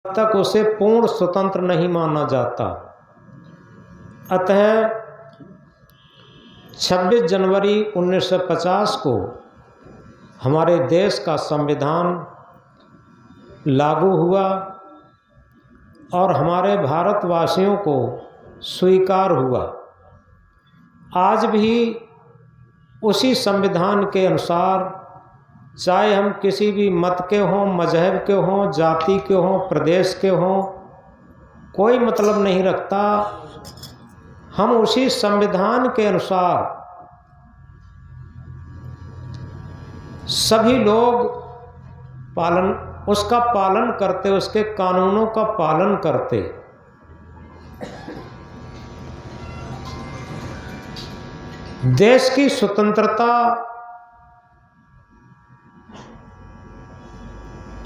तक उसे पूर्ण स्वतंत्र नहीं माना जाता। अतः 26 जनवरी 1950 को हमारे देश का संविधान लागू हुआ और हमारे भारतवासियों को स्वीकार हुआ। आज भी उसी संविधान के अनुसार, चाहे हम किसी भी मत के हों, मजहब के हों, जाति के हों, प्रदेश के हों, कोई मतलब नहीं रखता, हम उसी संविधान के अनुसार सभी लोग उसका पालन करते, उसके कानूनों का पालन करते। देश की स्वतंत्रता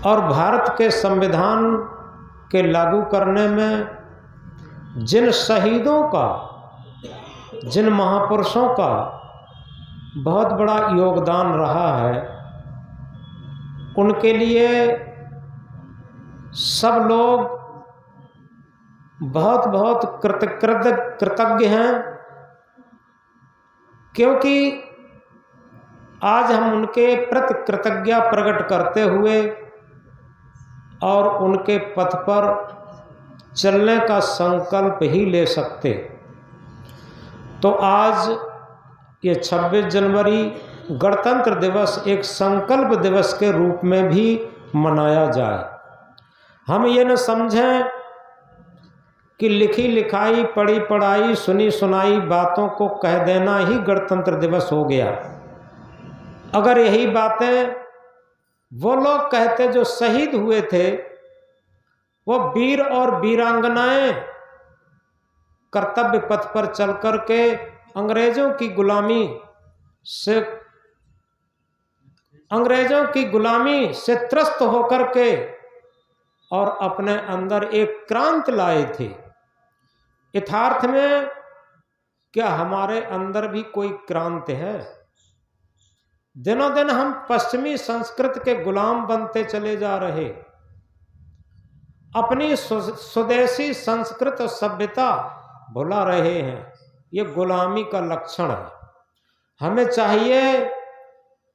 और भारत के संविधान के लागू करने में जिन शहीदों का, जिन महापुरुषों का बहुत बड़ा योगदान रहा है, उनके लिए सब लोग बहुत बहुत कृतज्ञ हैं, क्योंकि आज हम उनके प्रति कृतज्ञता प्रकट करते हुए और उनके पथ पर चलने का संकल्प ही ले सकते। तो आज ये 26 जनवरी गणतंत्र दिवस एक संकल्प दिवस के रूप में भी मनाया जाए। हम ये न समझें कि लिखी लिखाई, पढ़ी पढ़ाई, सुनी सुनाई बातों को कह देना ही गणतंत्र दिवस हो गया। अगर यही बातें वो लोग कहते जो शहीद हुए थे, वो वीर और वीरांगनाएं कर्तव्य पथ पर चल कर के अंग्रेजों की गुलामी से त्रस्त होकर के और अपने अंदर एक क्रांति लाए थे। यथार्थ में क्या हमारे अंदर भी कोई क्रांति है? दिनों दिन हम पश्चिमी संस्कृति के गुलाम बनते चले जा रहे, अपनी स्वदेशी संस्कृत और सभ्यता भुला रहे हैं। ये गुलामी का लक्षण है। हमें चाहिए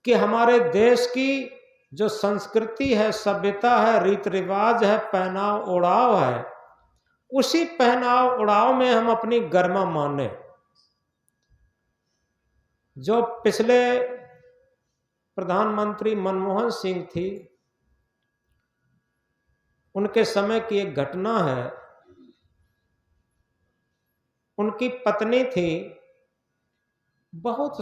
कि हमारे देश की जो संस्कृति है, सभ्यता है, रीति रिवाज है, पहनाव ओढ़ाव है, उसी पहनाव ओढ़ाव में हम अपनी गरिमा माने। जो पिछले प्रधानमंत्री मनमोहन सिंह थी, उनके समय की एक घटना है। उनकी पत्नी थी, बहुत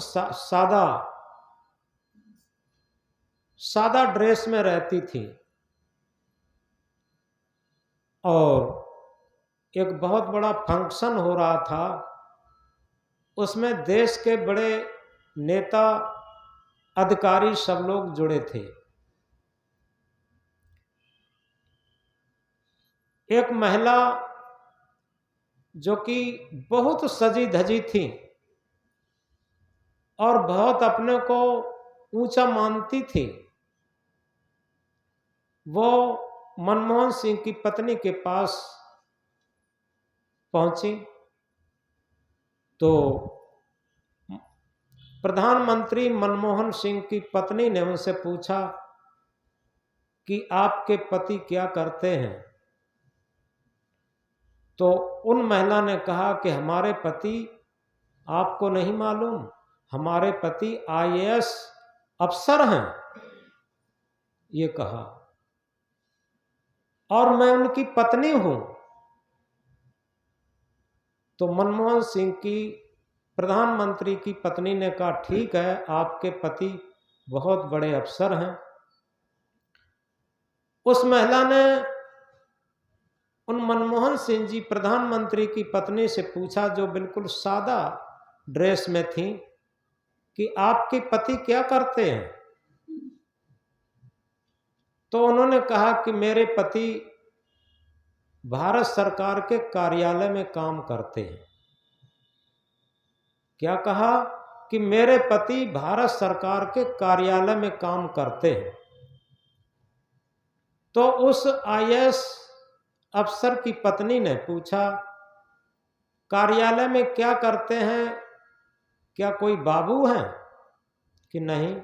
सादा ड्रेस में रहती थी और एक बहुत बड़ा फंक्शन हो रहा था। उसमें देश के बड़े नेता, अधिकारी सब लोग जुड़े थे। एक महिला जो कि बहुत सजी धजी थी और बहुत अपने को ऊंचा मानती थी, वो मनमोहन सिंह की पत्नी के पास पहुंची तो प्रधानमंत्री मनमोहन सिंह की पत्नी ने उनसे पूछा कि आपके पति क्या करते हैं? तो उन महिला ने कहा कि हमारे पति आपको नहीं मालूम, हमारे पति IAS अफसर हैं, ये कहा, और मैं उनकी पत्नी हूं। तो मनमोहन सिंह की, प्रधानमंत्री की पत्नी ने कहा, ठीक है, आपके पति बहुत बड़े अफसर हैं। उस महिला ने उन मनमोहन सिंह जी प्रधानमंत्री की पत्नी से पूछा, जो बिल्कुल सादा ड्रेस में थी, कि आपके पति क्या करते हैं? तो उन्होंने कहा कि मेरे पति भारत सरकार के कार्यालय में काम करते हैं। क्या कहा? कि मेरे पति भारत सरकार के कार्यालय में काम करते हैं। तो उस IAS अफसर की पत्नी ने पूछा, कार्यालय में क्या करते हैं? क्या कोई बाबू हैं कि नहीं?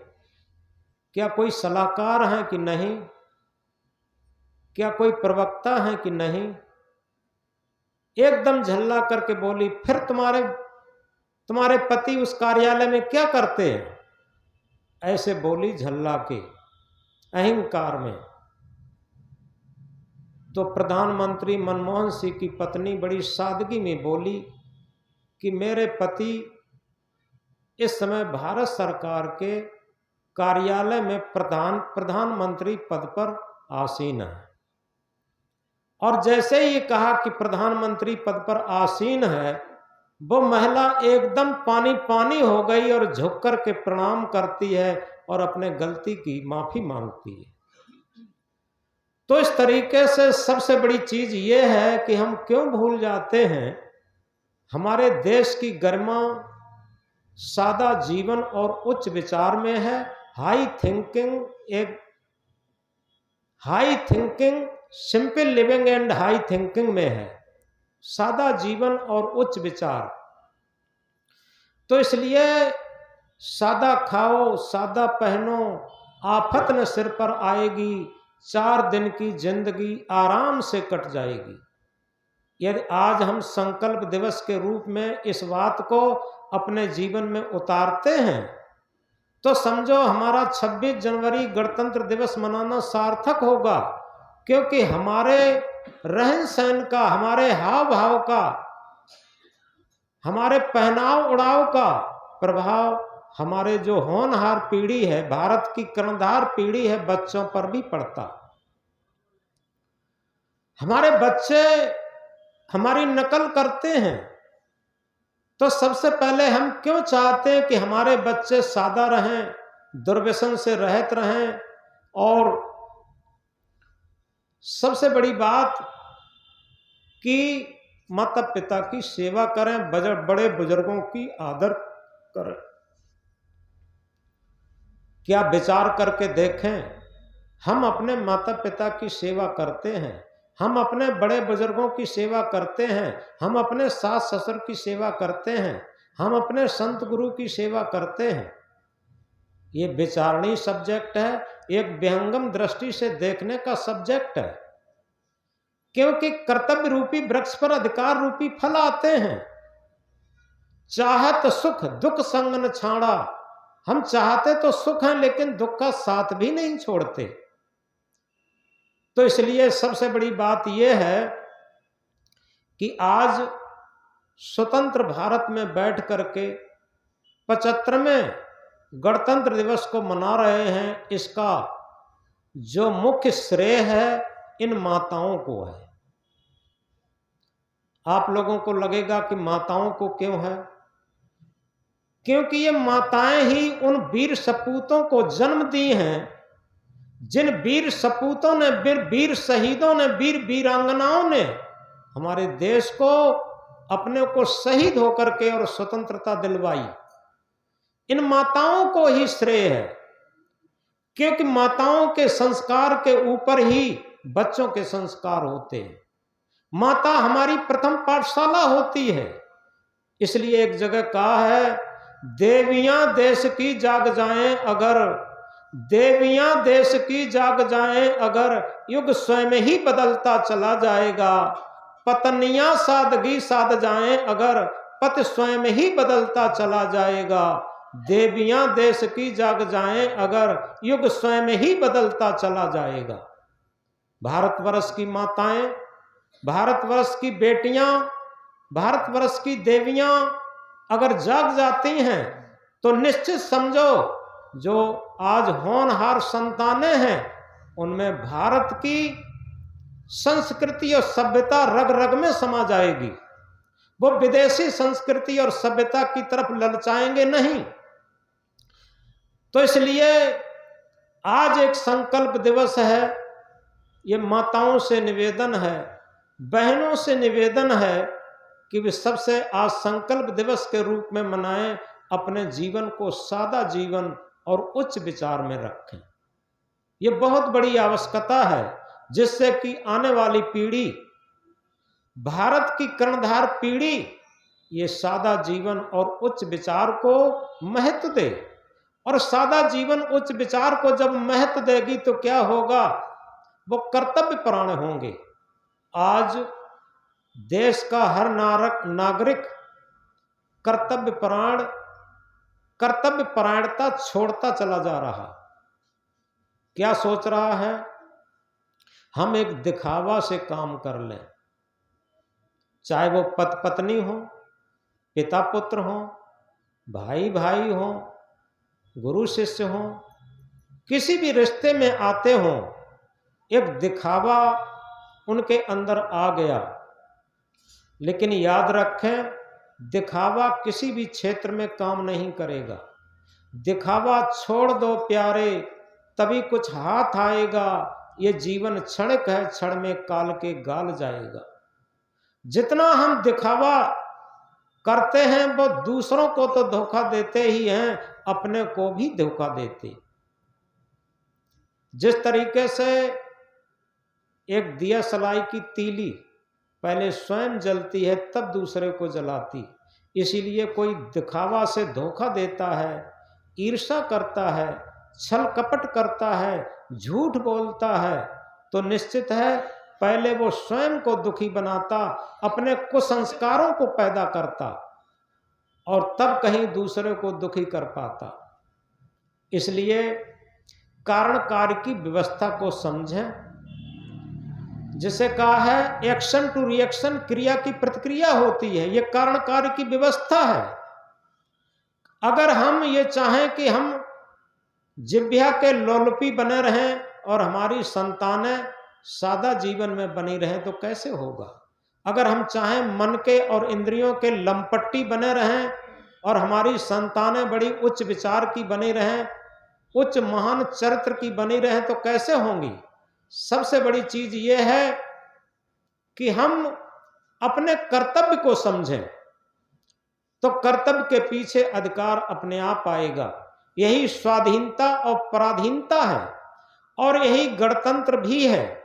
क्या कोई सलाहकार हैं कि नहीं? क्या कोई प्रवक्ता हैं कि नहीं? एकदम झल्ला करके बोली, फिर तुम्हारे पति उस कार्यालय में क्या करते हैं? ऐसे बोली झल्ला के, अहंकार में। तो प्रधानमंत्री मनमोहन सिंह की पत्नी बड़ी सादगी में बोली कि मेरे पति इस समय भारत सरकार के कार्यालय में प्रधानमंत्री पद पर आसीन है। और जैसे ही कहा कि प्रधानमंत्री पद पर आसीन है, वो महिला एकदम पानी पानी हो गई और झुक कर के प्रणाम करती है और अपने गलती की माफी मांगती है। तो इस तरीके से सबसे बड़ी चीज ये है कि हम क्यों भूल जाते हैं, हमारे देश की गरिमा सादा जीवन और उच्च विचार में है। High thinking simple living and high thinking में है, सादा जीवन और उच्च विचार। तो इसलिए सादा खाओ, सादा पहनो, आफत न सिर पर आएगी, 4 दिन की जिंदगी आराम से कट जाएगी। यदि आज हम संकल्प दिवस के रूप में इस बात को अपने जीवन में उतारते हैं तो समझो हमारा 26 जनवरी गणतंत्र दिवस मनाना सार्थक होगा, क्योंकि हमारे रहन सहन का, हमारे हाव भाव का, हमारे पहनाव उड़ाव का प्रभाव हमारे जो होनहार पीढ़ी है, भारत की कर्णधार पीढ़ी है, बच्चों पर भी पड़ता। हमारे बच्चे हमारी नकल करते हैं, तो सबसे पहले हम क्यों चाहते हैं कि हमारे बच्चे सादा रहें, दुर्व्यसन से रहित रहें, और सबसे बड़ी बात कि माता पिता की सेवा करें, बड़े बुजुर्गों की आदर करें। क्या विचार करके देखें, हम अपने माता पिता की सेवा करते हैं, हम अपने बड़े बुजुर्गों की सेवा करते हैं, हम अपने सास ससुर की सेवा करते हैं, हम अपने संत गुरु की सेवा करते हैं। ये विचारणीय सब्जेक्ट है, एक विहंगम दृष्टि से देखने का सब्जेक्ट है, क्योंकि कर्तव्य रूपी वृक्ष पर अधिकार रूपी फल आते हैं। चाहत सुख दुख संग न छाड़ा, हम चाहते तो सुख हैं लेकिन दुख का साथ भी नहीं छोड़ते। तो इसलिए सबसे बड़ी बात यह है कि आज स्वतंत्र भारत में बैठ करके 75वें गणतंत्र दिवस को मना रहे हैं, इसका जो मुख्य श्रेय है इन माताओं को है। आप लोगों को लगेगा कि माताओं को क्यों है? क्योंकि ये माताएं ही उन वीर सपूतों को जन्म दी हैं, जिन वीर सपूतों ने, वीर शहीदों ने, वीर वीरांगनाओं ने हमारे देश को, अपने को शहीद होकर के और स्वतंत्रता दिलवाई। इन माताओं को ही श्रेय है, क्योंकि माताओं के संस्कार के ऊपर ही बच्चों के संस्कार होते हैं। माता हमारी प्रथम पाठशाला होती है। इसलिए एक जगह कहा है, देवियां देश की जाग जाएं अगर, देवियां देश की जाग जाएं अगर, युग स्वयं ही बदलता चला जाएगा। पत्नियां सादगी साध जाएं अगर, पति स्वयं ही बदलता चला जाएगा। देवियां देश की जाग जाएं अगर, युग स्वयं ही बदलता चला जाएगा। भारतवर्ष की माताएं, भारतवर्ष की बेटियां, भारतवर्ष की देवियां अगर जाग जाती हैं तो निश्चित समझो जो आज होनहार संतानें हैं उनमें भारत की संस्कृति और सभ्यता रग रग में समा जाएगी। वो विदेशी संस्कृति और सभ्यता की तरफ ललचाएंगे नहीं। तो इसलिए आज एक संकल्प दिवस है। ये माताओं से निवेदन है, बहनों से निवेदन है कि वे सबसे आज संकल्प दिवस के रूप में मनाएं, अपने जीवन को सादा जीवन और उच्च विचार में रखें। ये बहुत बड़ी आवश्यकता है, जिससे कि आने वाली पीढ़ी भारत की कर्णधार पीढ़ी ये सादा जीवन और उच्च विचार को महत्व दे, और सादा जीवन उच्च विचार को जब महत्व देगी तो क्या होगा, वो कर्तव्य परायण होंगे। आज देश का हर नागरिक कर्तव्य परायणता छोड़ता चला जा रहा। क्या सोच रहा है, हम एक दिखावा से काम कर लें, चाहे वो पति पत्नी हो, पिता पुत्र हो, भाई भाई हो, गुरु शिष्य हो, किसी भी रिश्ते में आते हो, एक दिखावा उनके अंदर आ गया। लेकिन याद रखें, दिखावा किसी भी क्षेत्र में काम नहीं करेगा। दिखावा छोड़ दो प्यारे, तभी कुछ हाथ आएगा। ये जीवन क्षणिक है, क्षण में काल के गाल जाएगा। जितना हम दिखावा करते हैं वो दूसरों को तो धोखा देते ही हैं, अपने को भी धोखा देते। जिस तरीके से एक दिया सलाई की तीली पहले स्वयं जलती है तब दूसरे को जलाती, इसीलिए कोई दिखावा से धोखा देता है, ईर्ष्या करता है, छल कपट करता है, झूठ बोलता है, तो निश्चित है पहले वो स्वयं को दुखी बनाता, अपने कुसंस्कारों को पैदा करता, और तब कहीं दूसरे को दुखी कर पाता। इसलिए कारण कार्य की व्यवस्था को समझें। जिसे कहा है एक्शन टू रिएक्शन, क्रिया की प्रतिक्रिया होती है, ये कारण कार्य की व्यवस्था है। अगर हम ये चाहें कि हम जिह्वा के लोलुपी बने रहें और हमारी संतानें सादा जीवन में बनी रहें तो कैसे होगा। अगर हम चाहें मन के और इंद्रियों के लंपट्टी बने रहें और हमारी संतानें बड़ी उच्च विचार की बनी रहें, उच्च महान चरित्र की बनी रहें तो कैसे होंगी। सबसे बड़ी चीज ये है कि हम अपने कर्तव्य को समझें, तो कर्तव्य के पीछे अधिकार अपने आप आएगा। यही स्वाधीनता और पराधीनता है, और यही गणतंत्र भी है।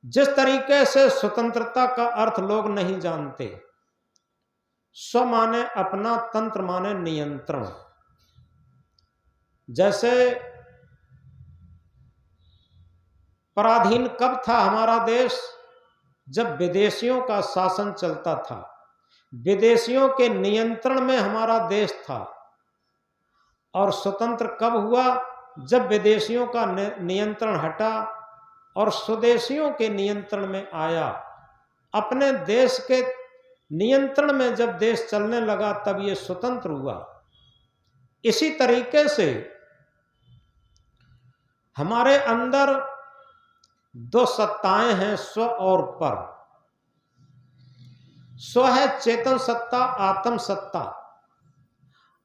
जिस तरीके से स्वतंत्रता का अर्थ लोग नहीं जानते, स्व माने अपना, तंत्र माने नियंत्रण। जैसे पराधीन कब था हमारा देश, जब विदेशियों का शासन चलता था, विदेशियों के नियंत्रण में हमारा देश था। और स्वतंत्र कब हुआ, जब विदेशियों का नियंत्रण हटा और स्वदेशियों के नियंत्रण में आया। अपने देश के नियंत्रण में जब देश चलने लगा तब ये स्वतंत्र हुआ। इसी तरीके से हमारे अंदर दो सत्ताएं हैं, स्व और पर। स्व है चेतन सत्ता, आत्म सत्ता,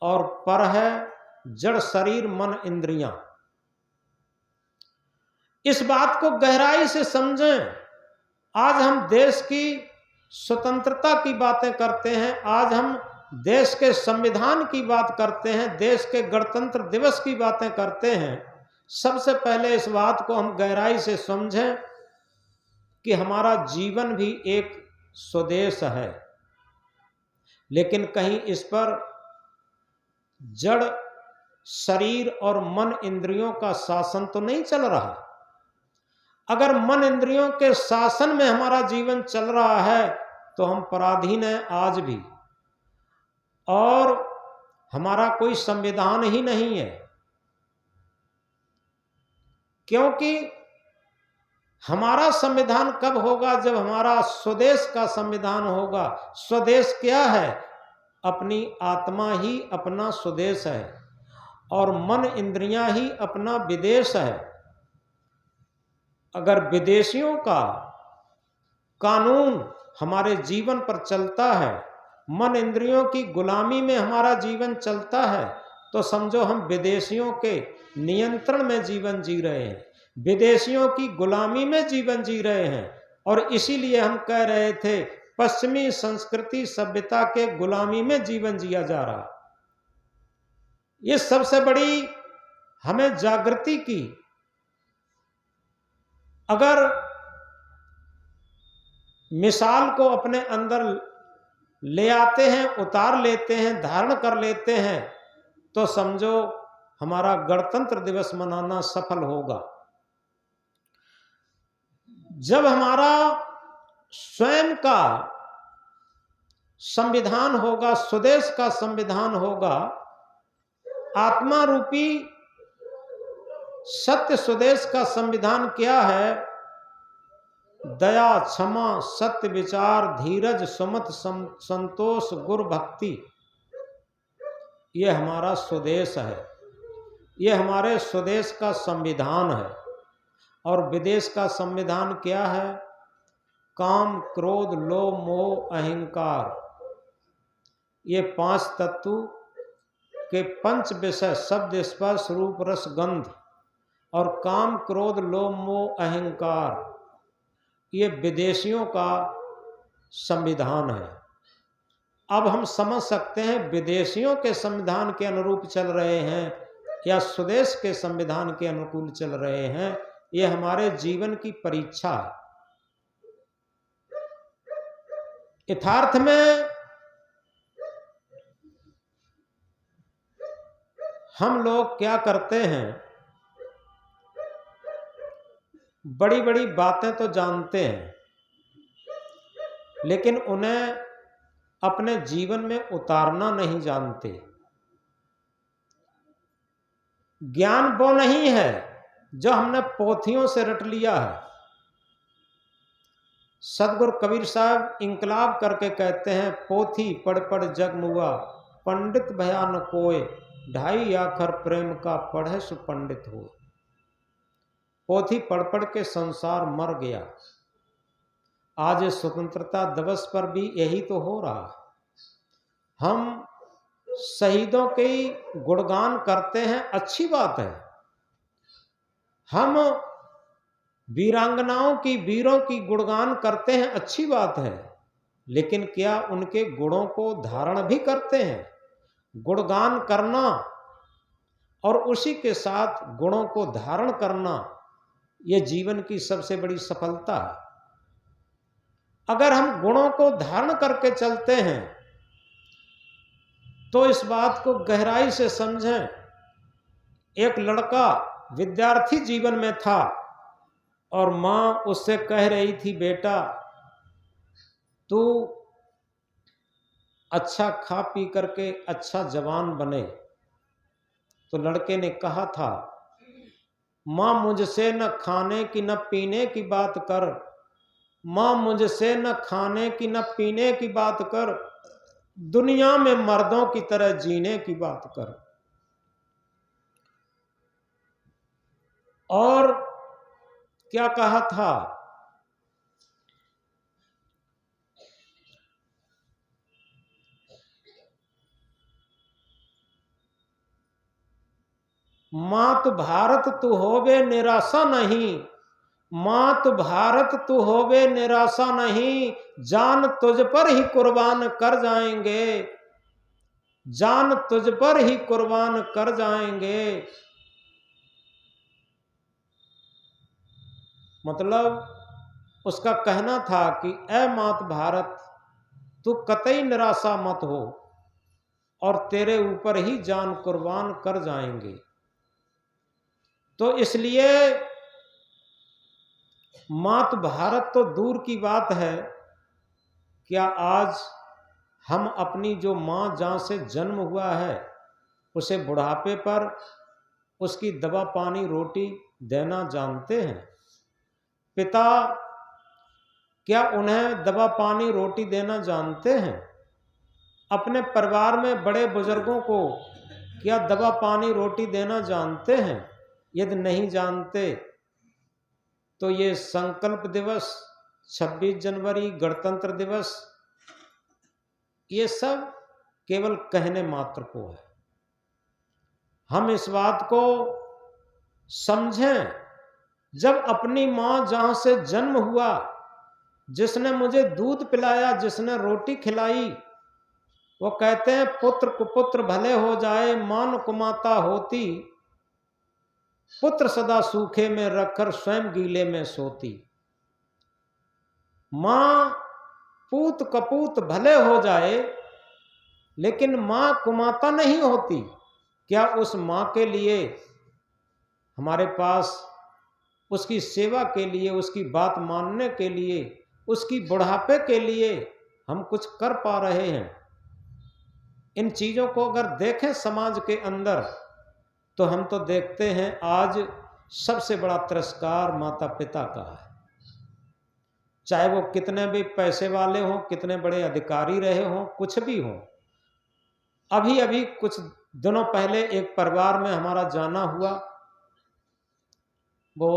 और पर है जड़ शरीर मन इंद्रियां। इस बात को गहराई से समझें। आज हम देश की स्वतंत्रता की बातें करते हैं, आज हम देश के संविधान की बात करते हैं, देश के गणतंत्र दिवस की बातें करते हैं। सबसे पहले इस बात को हम गहराई से समझें कि हमारा जीवन भी एक स्वदेश है, लेकिन कहीं इस पर जड़ शरीर और मन इंद्रियों का शासन तो नहीं चल रहा। अगर मन इंद्रियों के शासन में हमारा जीवन चल रहा है तो हम पराधीन हैं आज भी, और हमारा कोई संविधान ही नहीं है। क्योंकि हमारा संविधान कब होगा, जब हमारा स्वदेश का संविधान होगा। स्वदेश क्या है, अपनी आत्मा ही अपना स्वदेश है, और मन इंद्रियां ही अपना विदेश है। अगर विदेशियों का कानून हमारे जीवन पर चलता है, मन इंद्रियों की गुलामी में हमारा जीवन चलता है, तो समझो हम विदेशियों के नियंत्रण में जीवन जी रहे हैं, विदेशियों की गुलामी में जीवन जी रहे हैं। और इसीलिए हम कह रहे थे पश्चिमी संस्कृति सभ्यता के गुलामी में जीवन जिया जा रहा। ये सबसे बड़ी हमें जागृति की। अगर मिसाल को अपने अंदर ले आते हैं, उतार लेते हैं, धारण कर लेते हैं, तो समझो हमारा गणतंत्र दिवस मनाना सफल होगा। जब हमारा स्वयं का संविधान होगा, स्वदेश का संविधान होगा, आत्मा रूपी सत्य स्वदेश का संविधान क्या है? दया, क्षमा, सत्य विचार, धीरज, सुमत, संतोष, गुरु भक्ति। ये हमारा स्वदेश है, ये हमारे स्वदेश का संविधान है। और विदेश का संविधान क्या है? काम, क्रोध, लोभ, मोह, अहंकार। ये 5 तत्व के 5 विषय शब्द, स्पर्श, रूप, रस, गंध और काम, क्रोध, लोभ, मोह, अहंकार, ये विदेशियों का संविधान है। अब हम समझ सकते हैं विदेशियों के संविधान के अनुरूप चल रहे हैं या स्वदेश के संविधान के अनुकूल चल रहे हैं। ये हमारे जीवन की परीक्षा है। यथार्थ में हम लोग क्या करते हैं? बड़ी बड़ी बातें तो जानते हैं, लेकिन उन्हें अपने जीवन में उतारना नहीं जानते। ज्ञान वो नहीं है जो हमने पोथियों से रट लिया है। सदगुरु कबीर साहब इंकलाब करके कहते हैं, पोथी पढ़ पढ़ जग मुआ, पंडित भया न कोय, 2.5 आखर प्रेम का पढ़े सु पंडित हो। पोथी पढ़ पढ़ के संसार मर गया। आज स्वतंत्रता दिवस पर भी यही तो हो रहा। हम शहीदों के गुणगान करते हैं, अच्छी बात है। हम वीरांगनाओं की, वीरों की गुणगान करते हैं, अच्छी बात है। लेकिन क्या उनके गुणों को धारण भी करते हैं? गुणगान करना और उसी के साथ गुणों को धारण करना, ये जीवन की सबसे बड़ी सफलता है। अगर हम गुणों को धारण करके चलते हैं तो इस बात को गहराई से समझें। एक लड़का विद्यार्थी जीवन में था और माँ उससे कह रही थी, बेटा तू अच्छा खा पी करके अच्छा जवान बने। तो लड़के ने कहा था, माँ मुझसे न खाने की न पीने की बात कर, माँ मुझसे न खाने की न पीने की बात कर, दुनिया में मर्दों की तरह जीने की बात कर। और क्या कहा था? मात भारत तू होवे निराशा नहीं, मात भारत तू होवे निराशा नहीं, जान तुझ पर ही कुर्बान कर जाएंगे, जान तुझ पर ही कुर्बान कर जाएंगे। मतलब उसका कहना था कि ऐ मात भारत, तू कतई निराशा मत हो और तेरे ऊपर ही जान कुर्बान कर जाएंगे। तो इसलिए मात भारत तो दूर की बात है, क्या आज हम अपनी जो माँ जहाँ से जन्म हुआ है उसे बुढ़ापे पर उसकी दवा पानी रोटी देना जानते हैं? पिता क्या उन्हें दवा पानी रोटी देना जानते हैं? अपने परिवार में बड़े बुजुर्गों को क्या दवा पानी रोटी देना जानते हैं? यदि नहीं जानते तो ये संकल्प दिवस, 26 जनवरी, गणतंत्र दिवस, ये सब केवल कहने मात्र को है। हम इस बात को समझें, जब अपनी माँ जहाँ से जन्म हुआ, जिसने मुझे दूध पिलाया, जिसने रोटी खिलाई, वो कहते हैं पुत्र कुपुत्र भले हो जाए, मान कुमाता होती, पुत्र सदा सूखे में रखकर स्वयं गीले में सोती। माँ पूत कपूत भले हो जाए, लेकिन माँ कुमाता नहीं होती। क्या उस माँ के लिए हमारे पास उसकी सेवा के लिए, उसकी बात मानने के लिए, उसकी बुढ़ापे के लिए हम कुछ कर पा रहे हैं? इन चीज़ों को अगर देखें समाज के अंदर, तो हम तो देखते हैं आज सबसे बड़ा तिरस्कार माता पिता का है। चाहे वो कितने भी पैसे वाले हों, कितने बड़े अधिकारी रहे हों, कुछ भी हों। अभी अभी कुछ दिनों पहले एक परिवार में हमारा जाना हुआ। वो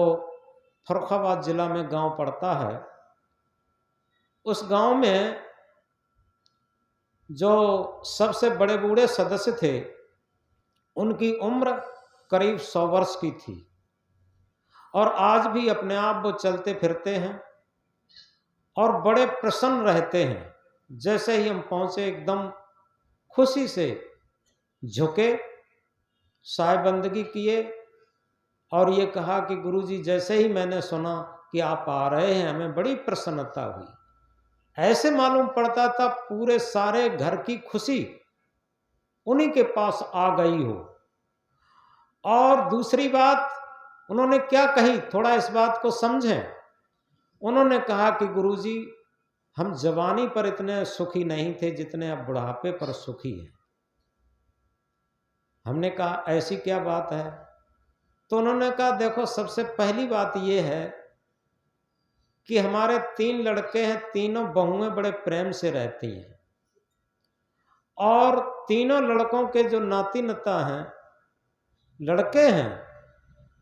फर्रुखाबाद जिला में गांव पड़ता है। उस गांव में जो सबसे बड़े बूढ़े सदस्य थे, उनकी उम्र करीब 100 वर्ष की थी और आज भी अपने आप वो चलते फिरते हैं और बड़े प्रसन्न रहते हैं। जैसे ही हम पहुंचे एकदम खुशी से झुके, साहिबंदगी किए और ये कहा कि गुरुजी, जैसे ही मैंने सुना कि आप आ रहे हैं, हमें बड़ी प्रसन्नता हुई। ऐसे मालूम पड़ता था पूरे सारे घर की खुशी उन्हीं के पास आ गई हो। और दूसरी बात उन्होंने क्या कही, थोड़ा इस बात को समझें। उन्होंने कहा कि गुरुजी, हम जवानी पर इतने सुखी नहीं थे जितने अब बुढ़ापे पर सुखी हैं। हमने कहा ऐसी क्या बात है? तो उन्होंने कहा देखो, सबसे पहली बात यह है कि हमारे 3 लड़के हैं, तीनों बहुएं बड़े प्रेम से रहती हैं और तीनों लड़कों के जो नाती नता हैं, लड़के हैं,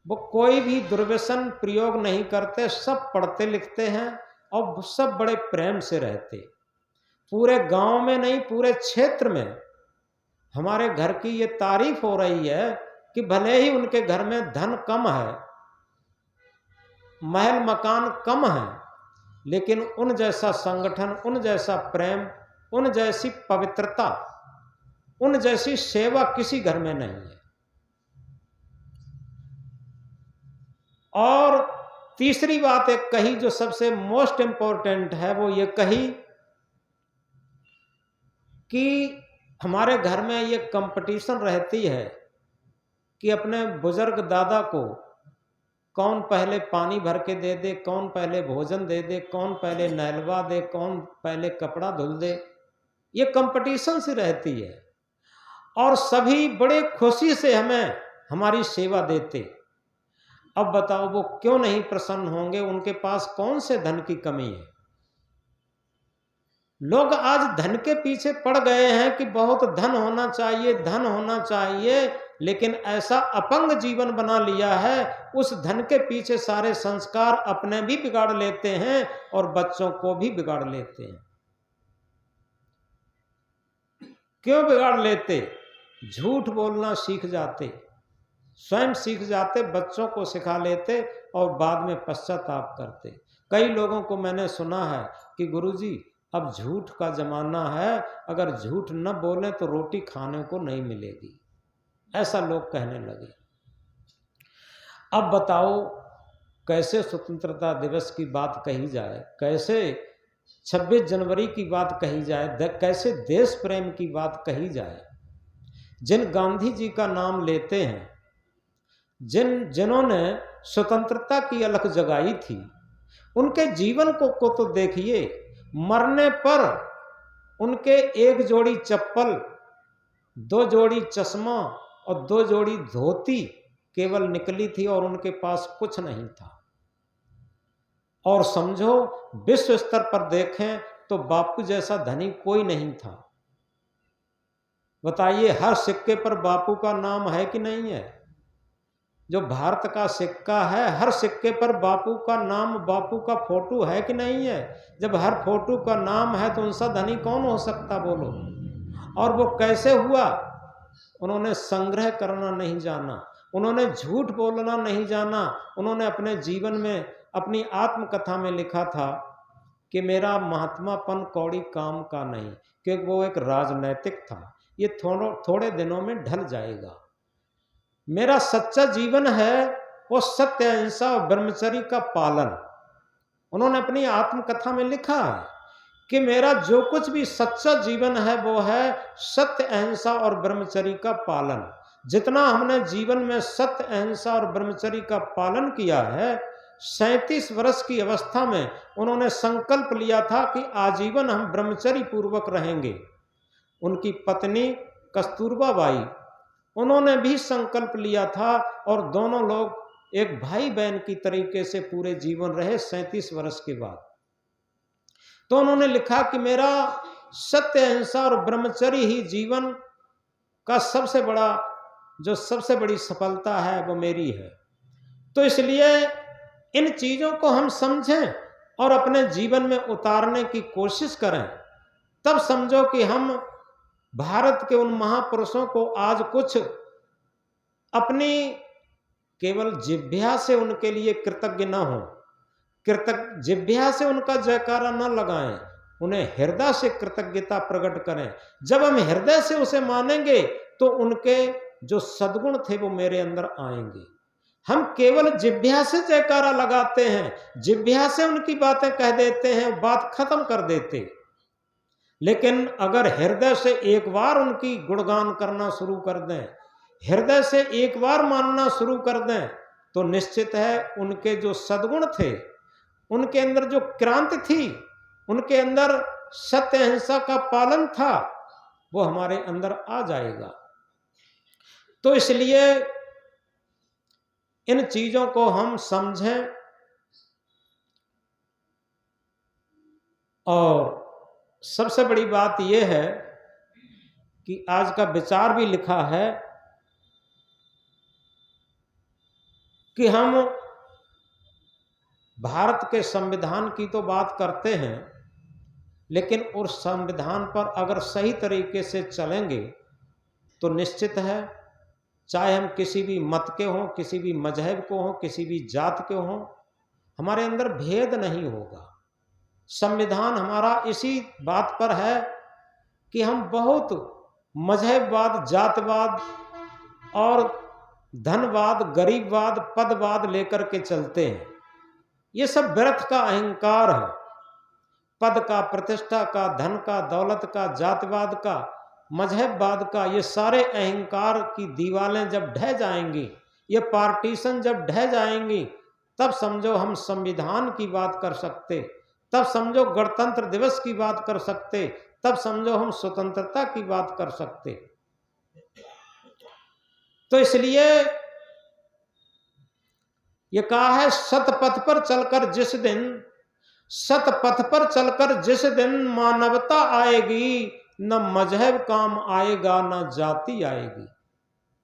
वो कोई भी दुर्व्यसन प्रयोग नहीं करते, सब पढ़ते लिखते हैं और सब बड़े प्रेम से रहते। पूरे गांव में नहीं, पूरे क्षेत्र में हमारे घर की ये तारीफ हो रही है कि भले ही उनके घर में धन कम है, महल मकान कम है, लेकिन उन जैसा संगठन, उन जैसा प्रेम, उन जैसी पवित्रता, उन जैसी सेवा किसी घर में नहीं है। और तीसरी बात एक कही जो सबसे मोस्ट इंपॉर्टेंट है, वो ये कही कि हमारे घर में ये कंपटीशन रहती है कि अपने बुजुर्ग दादा को कौन पहले पानी भर के दे दे, कौन पहले भोजन दे दे, कौन पहले नहलवा दे, कौन पहले कपड़ा धुल दे। ये कंपटीशन सी रहती है और सभी बड़े खुशी से हमें हमारी सेवा देते। अब बताओ वो क्यों नहीं प्रसन्न होंगे? उनके पास कौन से धन की कमी है? लोग आज धन के पीछे पड़ गए हैं कि बहुत धन होना चाहिए, धन होना चाहिए, लेकिन ऐसा अपंग जीवन बना लिया है, उस धन के पीछे सारे संस्कार अपने भी बिगाड़ लेते हैं और बच्चों को भी बिगाड़ लेते हैं। क्यों बिगाड़ लेते? झूठ बोलना सीख जाते, स्वयं सीख जाते, बच्चों को सिखा लेते और बाद में पश्चाताप करते। कई लोगों को मैंने सुना है कि गुरुजी, अब झूठ का जमाना है, अगर झूठ न बोले तो रोटी खाने को नहीं मिलेगी, ऐसा लोग कहने लगे। अब बताओ कैसे स्वतंत्रता दिवस की बात कही जाए, कैसे 26 जनवरी की बात कही जाए, कैसे देश प्रेम की बात कही जाए। जिन गांधी जी का नाम लेते हैं, जिन्होंने स्वतंत्रता की अलख जगाई थी, उनके जीवन को तो देखिए। मरने पर उनके 1 जोड़ी चप्पल, 2 जोड़ी चश्मा और 2 जोड़ी धोती केवल निकली थी और उनके पास कुछ नहीं था। और समझो विश्व स्तर पर देखें तो बापू जैसा धनी कोई नहीं था। बताइए, हर सिक्के पर बापू का नाम है कि नहीं है? जो भारत का सिक्का है, हर सिक्के पर बापू का नाम, बापू का फोटो है कि नहीं है? जब हर फोटो का नाम है तो उनसा धनी कौन हो सकता, बोलो? और वो कैसे हुआ? उन्होंने संग्रह करना नहीं जाना, उन्होंने झूठ बोलना नहीं जाना। उन्होंने अपने जीवन में, अपनी आत्मकथा में लिखा था कि मेरा महात्मापन कौड़ी काम का नहीं, क्योंकि वो एक राजनैतिक था। ये थोड़े दिनों में ढल जाएगा। मेरा सच्चा जीवन है वो सत्य, अहिंसा और ब्रह्मचर्य का पालन। उन्होंने अपनी आत्मकथा में लिखा है कि मेरा जो कुछ भी सच्चा जीवन है वो है सत्य, अहिंसा और ब्रह्मचर्य का पालन। जितना हमने जीवन में सत्य, अहिंसा और ब्रह्मचर्य का पालन किया है, 37 वर्ष की अवस्था में उन्होंने संकल्प लिया था कि आजीवन हम ब्रह्मचर्य पूर्वक रहेंगे। उनकी पत्नी कस्तूरबा बाई, उन्होंने भी संकल्प लिया था और दोनों लोग एक भाई बहन की तरीके से पूरे जीवन रहे 37 वर्ष के बाद। तो उन्होंने लिखा कि मेरा सत्य, अहिंसा और ब्रह्मचर्य ही जीवन का सबसे बड़ी सफलता है, वो मेरी है। तो इसलिए इन चीजों को हम समझें और अपने जीवन में उतारने की कोशिश करें, तब समझो कि हम भारत के उन महापुरुषों को आज कुछ अपनी केवल जिह्वा से उनके लिए कृतज्ञ न हो, जिह्वा से उनका जयकारा न लगाएं, उन्हें हृदय से कृतज्ञता प्रकट करें। जब हम हृदय से उसे मानेंगे तो उनके जो सद्गुण थे वो मेरे अंदर आएंगे। हम केवल जिह्वा से जयकारा लगाते हैं, जिह्वा से उनकी बातें कह देते हैं, बात खत्म कर देते। लेकिन अगर हृदय से एक बार उनकी गुणगान करना शुरू कर दें, हृदय से एक बार मानना शुरू कर दें, तो निश्चित है उनके जो सद्गुण थे, उनके अंदर जो क्रांति थी, उनके अंदर सत्य, अहिंसा का पालन था, वो हमारे अंदर आ जाएगा। तो इसलिए इन चीजों को हम समझें और सबसे बड़ी बात यह है कि आज का विचार भी लिखा है कि हम भारत के संविधान की तो बात करते हैं, लेकिन उस संविधान पर अगर सही तरीके से चलेंगे तो निश्चित है, चाहे हम किसी भी मत के हों, किसी भी मजहब को हों, किसी भी जात के हों, हमारे अंदर भेद नहीं होगा। संविधान हमारा इसी बात पर है कि हम बहुत मजहबवाद, जातवाद और धनवाद, गरीबवाद, पदवाद लेकर के चलते हैं। ये सब व्यर्थ का अहंकार है। पद का, प्रतिष्ठा का, धन का, दौलत का, जातिवाद का, मजहबवाद का, ये सारे अहंकार की दीवारें जब ढह जाएंगी, ये पार्टीशन जब ढह जाएंगी, तब समझो हम संविधान की बात कर सकते, तब समझो गणतंत्र दिवस की बात कर सकते, तब समझो हम स्वतंत्रता की बात कर सकते। तो इसलिए ये कहा है, सतपथ पर चलकर जिस दिन मानवता आएगी, न मजहब काम आएगा, न जाति आएगी।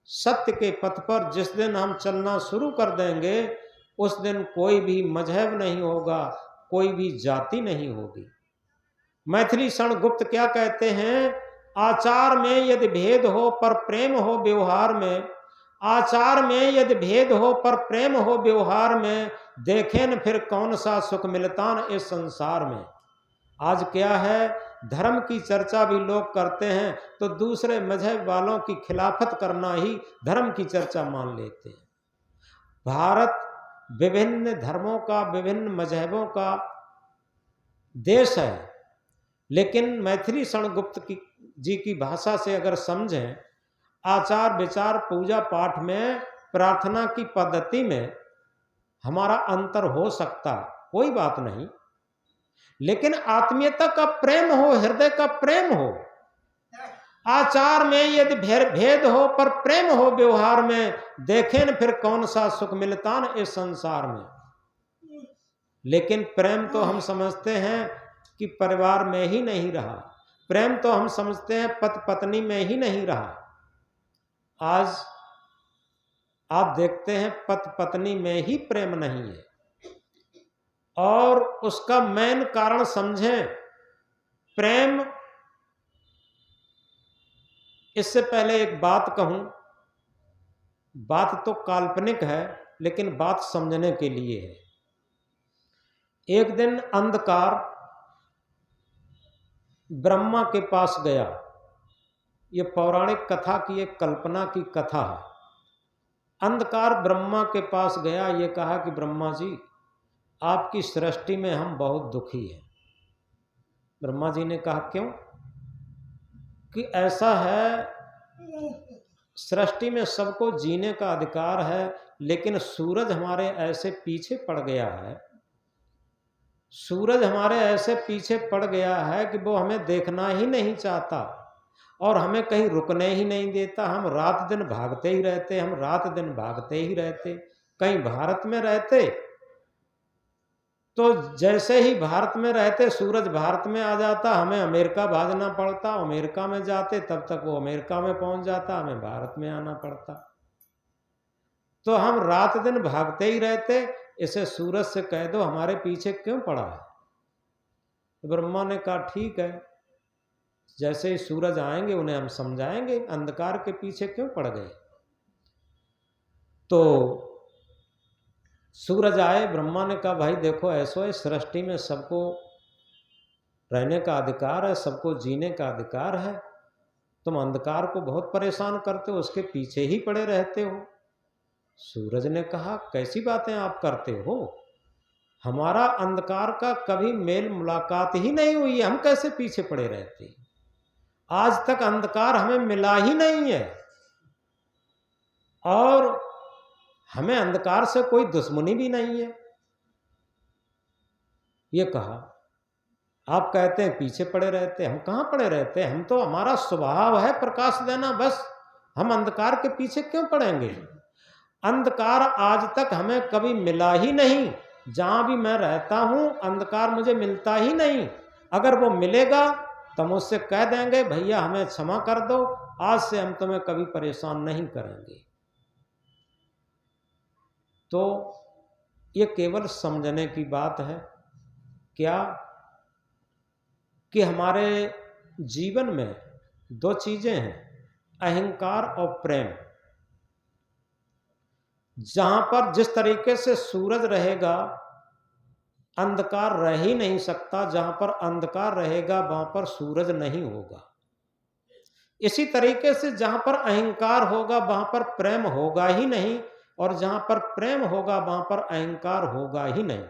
सत्य के पथ पर जिस दिन हम चलना शुरू कर देंगे, उस दिन कोई भी मजहब नहीं होगा, कोई भी जाति नहीं होगी। मैथिली क्षण गुप्त क्या कहते हैं? आचार में यदि भेद हो पर प्रेम हो व्यवहार में, आचार में यदि भेद हो पर प्रेम हो व्यवहार में, देखें न फिर कौन सा सुख मिलता न इस संसार में। आज क्या है, धर्म की चर्चा भी लोग करते हैं तो दूसरे मजहब वालों की खिलाफत करना ही धर्म की चर्चा मान लेते हैं। भारत विभिन्न धर्मों का, विभिन्न मजहबों का देश है, लेकिन मैथिली क्षण गुप्त जी की भाषा से अगर समझें, आचार विचार, पूजा पाठ में, प्रार्थना की पद्धति में हमारा अंतर हो सकता, कोई बात नहीं, लेकिन आत्मीयता का प्रेम हो, हृदय का प्रेम हो। आचार में यदि भेद हो पर प्रेम हो व्यवहार में, देखें न फिर कौन सा सुख मिलता न इस संसार में। लेकिन प्रेम तो हम समझते हैं कि परिवार में ही नहीं रहा, प्रेम तो हम समझते हैं पति पत्नी में ही नहीं रहा। आज आप देखते हैं पति पत्नी में ही प्रेम नहीं है, और उसका मेन कारण समझें प्रेम। इससे पहले एक बात कहूं, बात तो काल्पनिक है लेकिन बात समझने के लिए है। एक दिन अंधकार ब्रह्मा के पास गया। ये पौराणिक कथा की एक कल्पना की कथा है। अंधकार ब्रह्मा के पास गया, ये कहा कि ब्रह्मा जी, आपकी सृष्टि में हम बहुत दुखी हैं। ब्रह्मा जी ने कहा क्यों? कि ऐसा है, सृष्टि में सबको जीने का अधिकार है, लेकिन सूरज हमारे ऐसे पीछे पड़ गया है, सूरज हमारे ऐसे पीछे पड़ गया है कि वो हमें देखना ही नहीं चाहता और हमें कहीं रुकने ही नहीं देता। हम रात दिन भागते ही रहते, हम रात दिन भागते ही रहते। कहीं भारत में रहते तो जैसे ही भारत में रहते सूरज भारत में आ जाता, हमें अमेरिका भागना पड़ता, अमेरिका में जाते तब तक वो अमेरिका में पहुंच जाता, हमें भारत में आना पड़ता। तो हम रात दिन भागते ही रहते। इसे सूरज से कह दो हमारे पीछे क्यों पड़ा है। तो ब्रह्मा ने कहा ठीक है, जैसे ही सूरज आएंगे उन्हें हम समझाएंगे अंधकार के पीछे क्यों पड़ गए। तो सूरज आए, ब्रह्मा ने कहा भाई देखो ऐसो है, सृष्टि में सबको रहने का अधिकार है, सबको जीने का अधिकार है, तुम अंधकार को बहुत परेशान करते हो, उसके पीछे ही पड़े रहते हो। सूरज ने कहा कैसी बातें आप करते हो, हमारा अंधकार का कभी मेल मुलाकात ही नहीं हुई है, हम कैसे पीछे पड़े रहते। आज तक अंधकार हमें मिला ही नहीं है और हमें अंधकार से कोई दुश्मनी भी नहीं है। ये कहा आप कहते हैं पीछे पड़े रहते, हम कहाँ पड़े रहते, हम तो, हमारा स्वभाव है प्रकाश देना, बस हम अंधकार के पीछे क्यों पड़ेंगे। अंधकार आज तक हमें कभी मिला ही नहीं, जहां भी मैं रहता हूं अंधकार मुझे मिलता ही नहीं। अगर वो मिलेगा तो हम उससे कह देंगे भैया हमें क्षमा कर दो, आज से हम तुम्हें कभी परेशान नहीं करेंगे। तो ये केवल समझने की बात है क्या कि हमारे जीवन में दो चीजें हैं, अहंकार और प्रेम। जहां पर जिस तरीके से सूरज रहेगा अंधकार रह ही नहीं सकता, जहां पर अंधकार रहेगा वहां पर सूरज नहीं होगा। इसी तरीके से जहां पर अहंकार होगा वहां पर प्रेम होगा ही नहीं, और जहां पर प्रेम होगा वहां पर अहंकार होगा ही नहीं।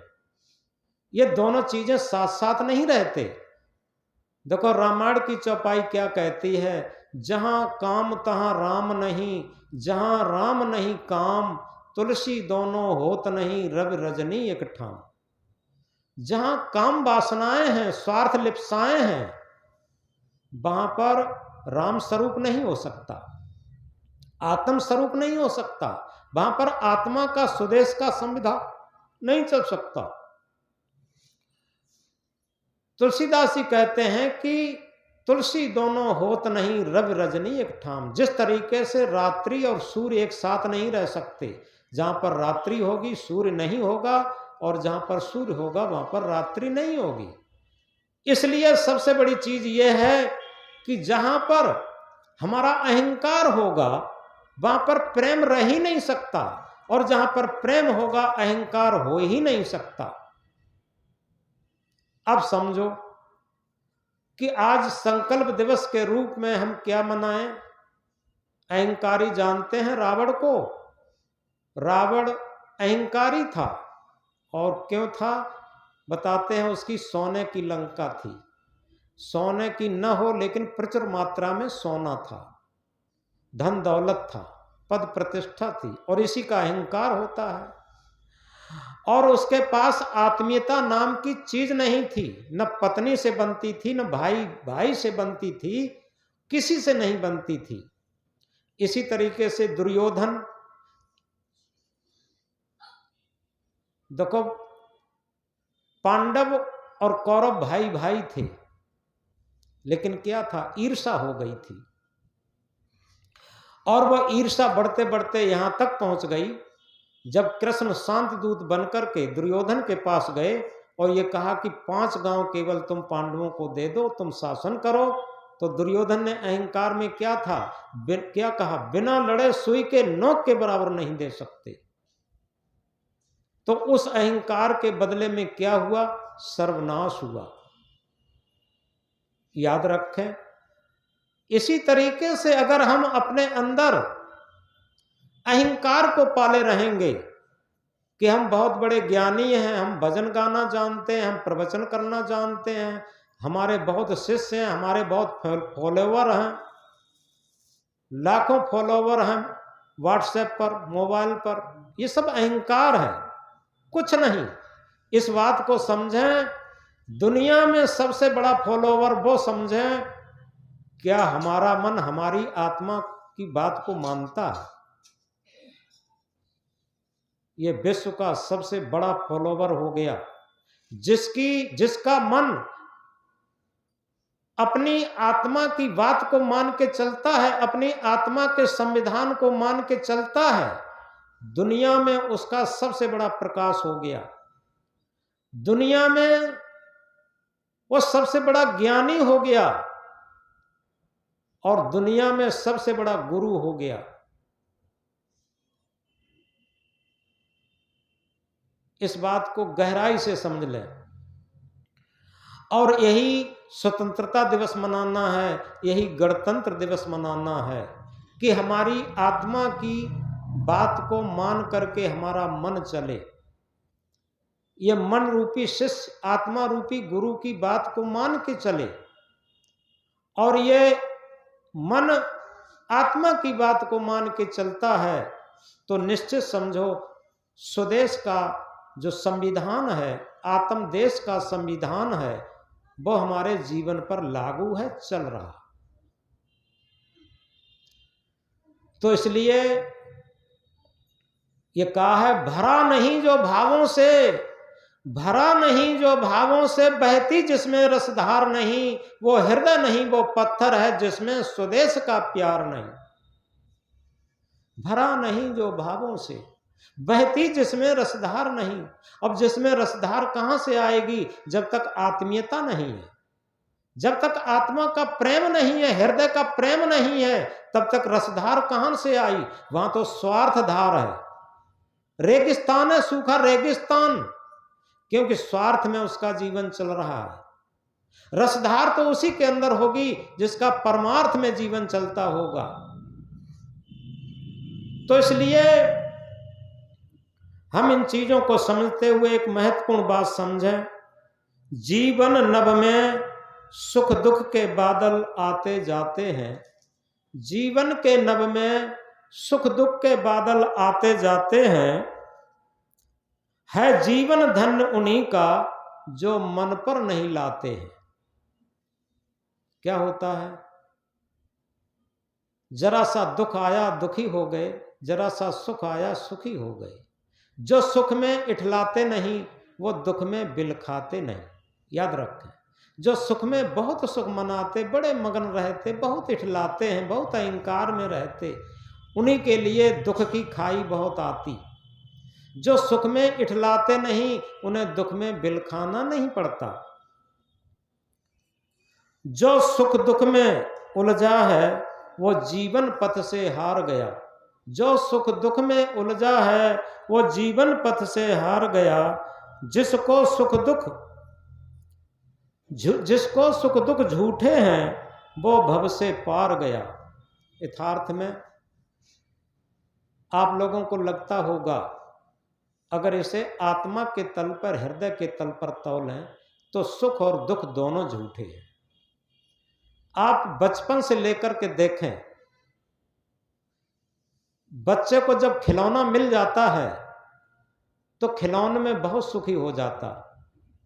ये दोनों चीजें साथ साथ नहीं रहते। देखो रामायण की चौपाई क्या कहती है, जहां काम तहां राम नहीं, जहां राम नहीं काम, तुलसी दोनों होत नहीं, रवि रजनी एक ठाम। जहां काम वासनाएं हैं, स्वार्थ लिप्साएं हैं, वहां पर राम स्वरूप नहीं हो सकता, आत्म स्वरूप नहीं हो सकता, वहां पर आत्मा का स्वदेश का संविधान नहीं चल सकता। तुलसीदास जी कहते हैं कि तुलसी दोनों होत नहीं, रवि रजनी एक ठाम। जिस तरीके से रात्रि और सूर्य एक साथ नहीं रह सकते, जहां पर रात्रि होगी सूर्य नहीं होगा, और जहां पर सूर्य होगा वहां पर रात्रि नहीं होगी। इसलिए सबसे बड़ी चीज यह है कि जहां पर हमारा अहंकार होगा वहां पर प्रेम रह ही नहीं सकता, और जहां पर प्रेम होगा अहंकार हो ही नहीं सकता। अब समझो कि आज संकल्प दिवस के रूप में हम क्या मनाएं। अहंकारी जानते हैं रावण को, रावण अहंकारी था, और क्यों था बताते हैं, उसकी सोने की लंका थी। सोने की न हो लेकिन प्रचुर मात्रा में सोना था, धन दौलत था, पद प्रतिष्ठा थी, और इसी का अहंकार होता है। और उसके पास आत्मीयता नाम की चीज नहीं थी, न पत्नी से बनती थी, न भाई भाई से बनती थी, किसी से नहीं बनती थी। इसी तरीके से दुर्योधन, देखो पांडव और कौरव भाई भाई थे, लेकिन क्या था, ईर्षा हो गई थी, और वह ईर्षा बढ़ते बढ़ते यहां तक पहुंच गई जब कृष्ण शांत दूत बनकर के दुर्योधन के पास गए और ये कहा कि 5 गांव केवल तुम पांडवों को दे दो, तुम शासन करो। तो दुर्योधन ने अहंकार में क्या था, क्या कहा, बिना लड़े सुई के नोक के बराबर नहीं दे सकते। तो उस अहंकार के बदले में क्या हुआ, सर्वनाश हुआ। याद रखें, इसी तरीके से अगर हम अपने अंदर अहंकार को पाले रहेंगे कि हम बहुत बड़े ज्ञानी हैं, हम भजन गाना जानते हैं, हम प्रवचन करना जानते हैं, हमारे बहुत शिष्य हैं, हमारे बहुत फॉलोवर हैं, लाखों फॉलोवर हैं व्हाट्सएप पर, मोबाइल पर। ये सब अहंकार है, कुछ नहीं। इस बात को समझें, दुनिया में सबसे बड़ा फॉलोवर वो समझें क्या हमारा मन हमारी आत्मा की बात को मानता है। ये विश्व का सबसे बड़ा फॉलोवर हो गया, जिसका मन अपनी आत्मा की बात को मान के चलता है, अपनी आत्मा के संविधान को मान के चलता है, दुनिया में उसका सबसे बड़ा प्रकाश हो गया। दुनिया में वो सबसे बड़ा ज्ञानी हो गया और दुनिया में सबसे बड़ा गुरु हो गया। इस बात को गहराई से समझ लें। और यही स्वतंत्रता दिवस मनाना है, यही गणतंत्र दिवस मनाना है कि हमारी आत्मा की बात को मान करके हमारा मन चले। ये मन रूपी शिष्य आत्मा रूपी गुरु की बात को मान के चले, और ये मन आत्मा की बात को मान के चलता है तो निश्चित समझो स्वदेश का जो संविधान है, आत्म देश का संविधान है, वो हमारे जीवन पर लागू है, चल रहा। तो इसलिए ये कहा है, भरा नहीं जो भावों से, भरा नहीं जो भावों से, बहती जिसमें रसधार नहीं, वो हृदय नहीं वो पत्थर है जिसमें स्वदेश का प्यार नहीं। भरा नहीं जो भावों से, बहती जिसमें रसधार नहीं। अब जिसमें रसधार कहां से आएगी? जब तक आत्मीयता नहीं है, जब तक आत्मा का प्रेम नहीं है, हृदय का प्रेम नहीं है, तब तक रसधार कहां से आई? वहां तो स्वार्थ धार है, रेगिस्तान है, सूखा रेगिस्तान, क्योंकि स्वार्थ में उसका जीवन चल रहा है। रसधार तो उसी के अंदर होगी जिसका परमार्थ में जीवन चलता होगा। तो इसलिए हम इन चीजों को समझते हुए एक महत्वपूर्ण बात समझें। जीवन नभ में सुख दुख के बादल आते जाते हैं, जीवन के नभ में सुख दुख के बादल आते जाते हैं। है जीवन धन्य उन्हीं का जो मन पर नहीं लाते हैं। क्या होता है? जरा सा दुख आया दुखी हो गए, जरा सा सुख आया सुखी हो गए। जो सुख में इठलाते नहीं वो दुख में बिलखाते नहीं। याद रखें, जो सुख में बहुत सुख मनाते, बड़े मगन रहते, बहुत इठलाते हैं, बहुत अहंकार में रहते, उन्हीं के लिए दुख की खाई बहुत आती। जो सुख में इठलाते नहीं उन्हें दुख में बिलखाना नहीं पड़ता। जो सुख दुख में उलझा है वो जीवन पथ से हार गया। जो सुख दुख में उलझा है वो जीवन पथ से हार गया। जिसको सुख दुख झूठे हैं वो भव से पार गया। यथार्थ में आप लोगों को लगता होगा, अगर इसे आत्मा के तल पर, हृदय के तल पर तौलें तो सुख और दुख दोनों झूठे हैं। आप बचपन से लेकर के देखें, बच्चे को जब खिलौना मिल जाता है तो खिलौने में बहुत सुखी हो जाता।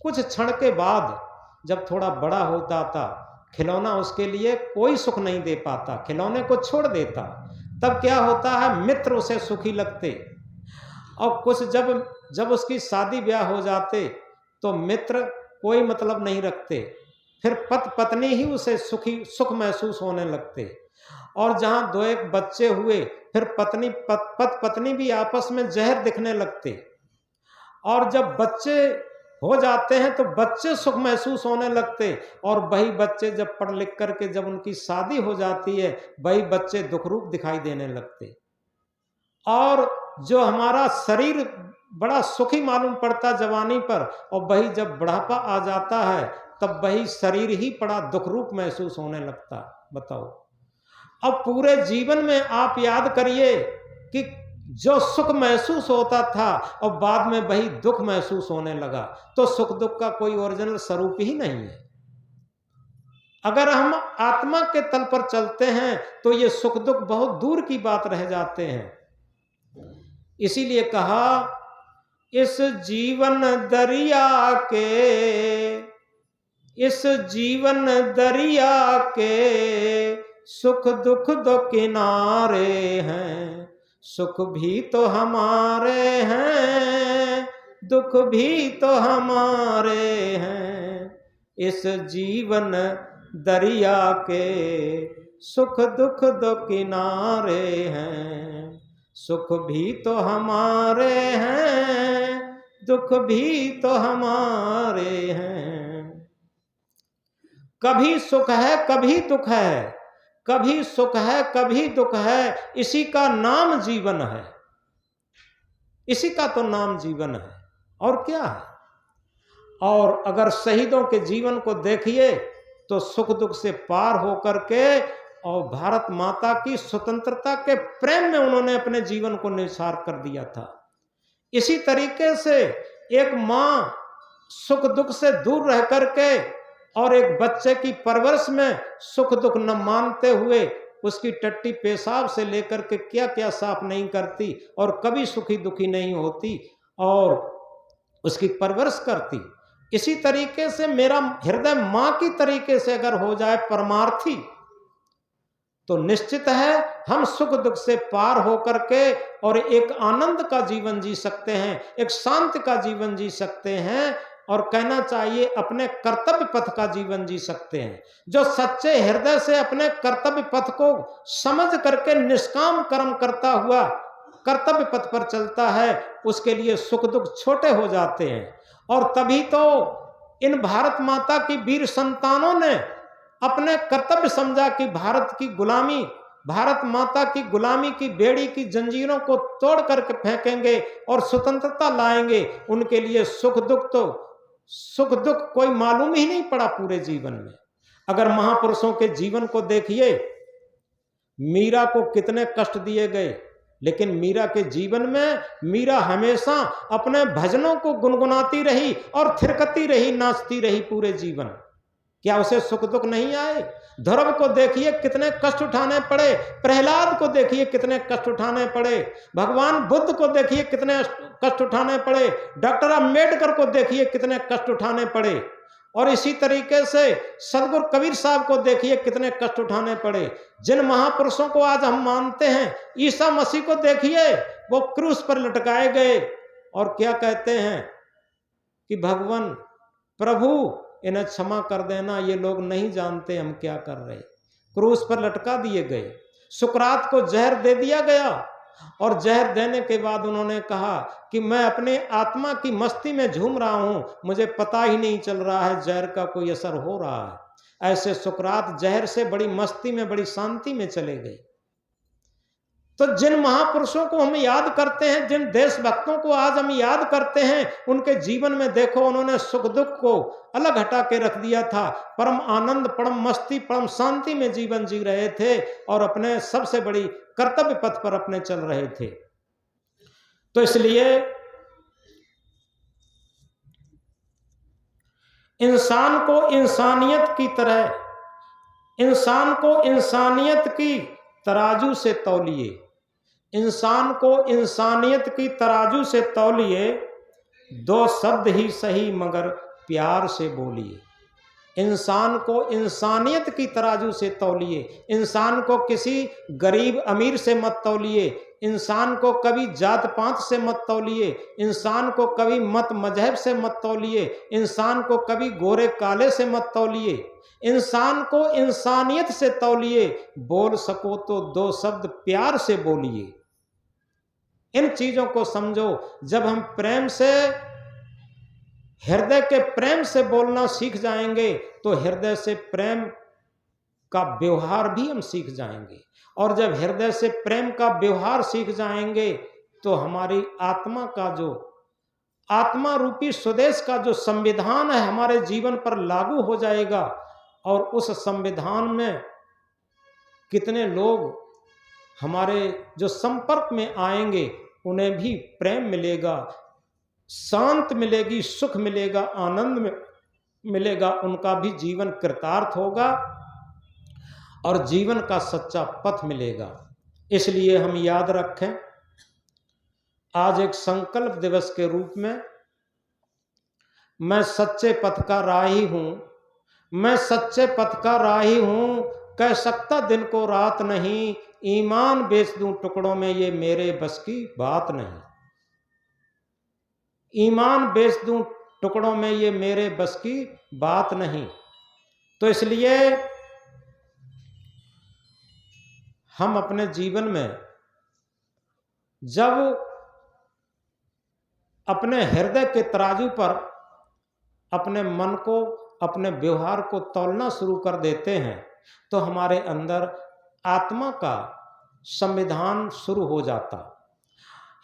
कुछ क्षण के बाद जब थोड़ा बड़ा होता था, खिलौना उसके लिए कोई सुख नहीं दे पाता, खिलौने को छोड़ देता। तब क्या होता है? मित्र उसे सुखी लगते, और कुछ जब उसकी शादी ब्याह हो जाते तो मित्र कोई मतलब नहीं रखते, फिर पत्नी ही उसे सुख महसूस होने लगते। और जहां दो एक बच्चे हुए फिर पत्नी भी आपस में जहर दिखने लगते। और जब बच्चे हो जाते हैं तो बच्चे सुख महसूस होने लगते, और वही बच्चे जब पढ़ लिख करके जब उनकी शादी हो जाती है वही बच्चे दुख रूप दिखाई देने लगते। और जो हमारा शरीर बड़ा सुखी मालूम पड़ता जवानी पर, और वही जब बुढ़ापा आ जाता है तब वही शरीर ही बड़ा दुख रूप महसूस होने लगता। बताओ, अब पूरे जीवन में आप याद करिए कि जो सुख महसूस होता था और बाद में वही दुख महसूस होने लगा, तो सुख दुख का कोई ओरिजिनल स्वरूप ही नहीं है। अगर हम आत्मा के तल पर चलते हैं तो ये सुख दुख बहुत दूर की बात रह जाते हैं। इसीलिए कहा, इस जीवन दरिया के, इस जीवन दरिया के सुख दुख दो किनारे हैं, सुख भी तो हमारे हैं, दुख भी तो हमारे हैं। इस जीवन दरिया के सुख दुख दो किनारे हैं, सुख भी तो हमारे हैं, दुख भी तो हमारे हैं। कभी सुख है कभी दुख है, कभी सुख है कभी दुख है, इसी का नाम जीवन है, इसी का तो नाम जीवन है, और क्या है। और अगर शहीदों के जीवन को देखिए तो सुख दुख से पार होकर के और भारत माता की स्वतंत्रता के प्रेम में उन्होंने अपने जीवन को निसार कर दिया था। इसी तरीके से एक मां सुख दुख से दूर रह करके और एक बच्चे की परवरिश में सुख दुख न मानते हुए उसकी टट्टी पेशाब से लेकर के क्या क्या साफ नहीं करती और कभी सुखी दुखी नहीं होती और उसकी परवरिश करती। इसी तरीके से मेरा हृदय मां की तरीके से अगर हो जाए परमार्थी, तो निश्चित है हम सुख दुख से पार होकर के और एक आनंद का जीवन जी सकते हैं, एक शांति का जीवन जी सकते हैं, और कहना चाहिए अपने कर्तव्य पथ का जीवन जी सकते हैं। जो सच्चे हृदय से अपने कर्तव्य पथ को समझ करके निष्काम कर्म करता हुआ कर्तव्य पथ पर चलता है, उसके लिए सुख दुख छोटे हो जाते हैं। और तभी तो इन भारत माता की वीर संतानों ने अपने कर्तव्य समझा कि भारत की गुलामी, भारत माता की गुलामी की बेड़ी की जंजीरों को तोड़ करके फेंकेंगे और स्वतंत्रता लाएंगे। उनके लिए सुख दुख कोई मालूम ही नहीं पड़ा पूरे जीवन में। अगर महापुरुषों के जीवन को देखिए, मीरा को कितने कष्ट दिए गए, लेकिन मीरा के जीवन में मीरा हमेशा अपने भजनों को गुनगुनाती रही और थिरकती रही, नाचती रही पूरे जीवन। क्या उसे सुख दुख नहीं आए? ध्रुव को देखिए कितने कष्ट उठाने पड़े, प्रहलाद को देखिए कितने कष्ट उठाने पड़े, भगवान बुद्ध को देखिए कितने कष्ट उठाने पड़े, डॉक्टर अम्बेडकर को देखिए कितने कष्ट उठाने पड़े, और इसी तरीके से सदगुरु कबीर साहब को देखिए कितने कष्ट उठाने पड़े। जिन महापुरुषों को आज हम मानते हैं, ईसा मसीह को देखिए, वो क्रूस पर लटकाए गए और क्या कहते हैं कि भगवान प्रभु इन्हें क्षमा कर देना, ये लोग नहीं जानते हम क्या कर रहे। क्रूस पर लटका दिए गए। सुकरात को जहर दे दिया गया और जहर देने के बाद उन्होंने कहा कि मैं अपने आत्मा की मस्ती में झूम रहा हूं, मुझे पता ही नहीं चल रहा है जहर का कोई असर हो रहा है। ऐसे सुकरात जहर से बड़ी मस्ती में, बड़ी शांति में चले गए। तो जिन महापुरुषों को हम याद करते हैं, जिन देशभक्तों को आज हम याद करते हैं, उनके जीवन में देखो उन्होंने सुख दुख को अलग हटा के रख दिया था। परम आनंद, परम मस्ती, परम शांति में जीवन जी रहे थे और अपने सबसे बड़ी कर्तव्य पथ पर अपने चल रहे थे। तो इसलिए इंसान को इंसानियत की तरह, इंसान को इंसानियत की तराजू से तौलिए, इंसान को इंसानियत की तराजू से तौलिए, दो शब्द ही सही मगर प्यार से बोलिए। इंसान को इंसानियत की तराजू से तौलिए, इंसान को किसी गरीब अमीर से मत तौलिए, इंसान को कभी जात पात से मत तौलिए, इंसान को कभी मत मजहब से मत तौलिए, इंसान को कभी गोरे काले से मत तौलिए, इंसान को इंसानियत से तौलिए। बोल सको तो दो शब्द प्यार से बोलिए। इन चीजों को समझो। जब हम प्रेम से, हृदय के प्रेम से बोलना सीख जाएंगे तो हृदय से प्रेम का व्यवहार भी हम सीख जाएंगे, और जब हृदय से प्रेम का व्यवहार सीख जाएंगे तो हमारी आत्मा का जो, आत्मा रूपी स्वदेश का जो संविधान है हमारे जीवन पर लागू हो जाएगा। और उस संविधान में कितने लोग हमारे जो संपर्क में आएंगे उन्हें भी प्रेम मिलेगा, शांत मिलेगी, सुख मिलेगा, आनंद मिलेगा, उनका भी जीवन कृतार्थ होगा और जीवन का सच्चा पथ मिलेगा। इसलिए हम याद रखें, आज एक संकल्प दिवस के रूप में मैं सच्चे पथ का राही हूं, मैं सच्चे पथ का राही हूं, कह सकता दिन को रात नहीं, ईमान बेच दूं टुकड़ों में ये मेरे बस की बात नहीं। ईमान बेच दूं टुकड़ों में ये मेरे बस की बात नहीं। तो इसलिए हम अपने जीवन में जब अपने हृदय के तराजू पर अपने मन को, अपने व्यवहार को तौलना शुरू कर देते हैं तो हमारे अंदर आत्मा का संविधान शुरू हो जाता।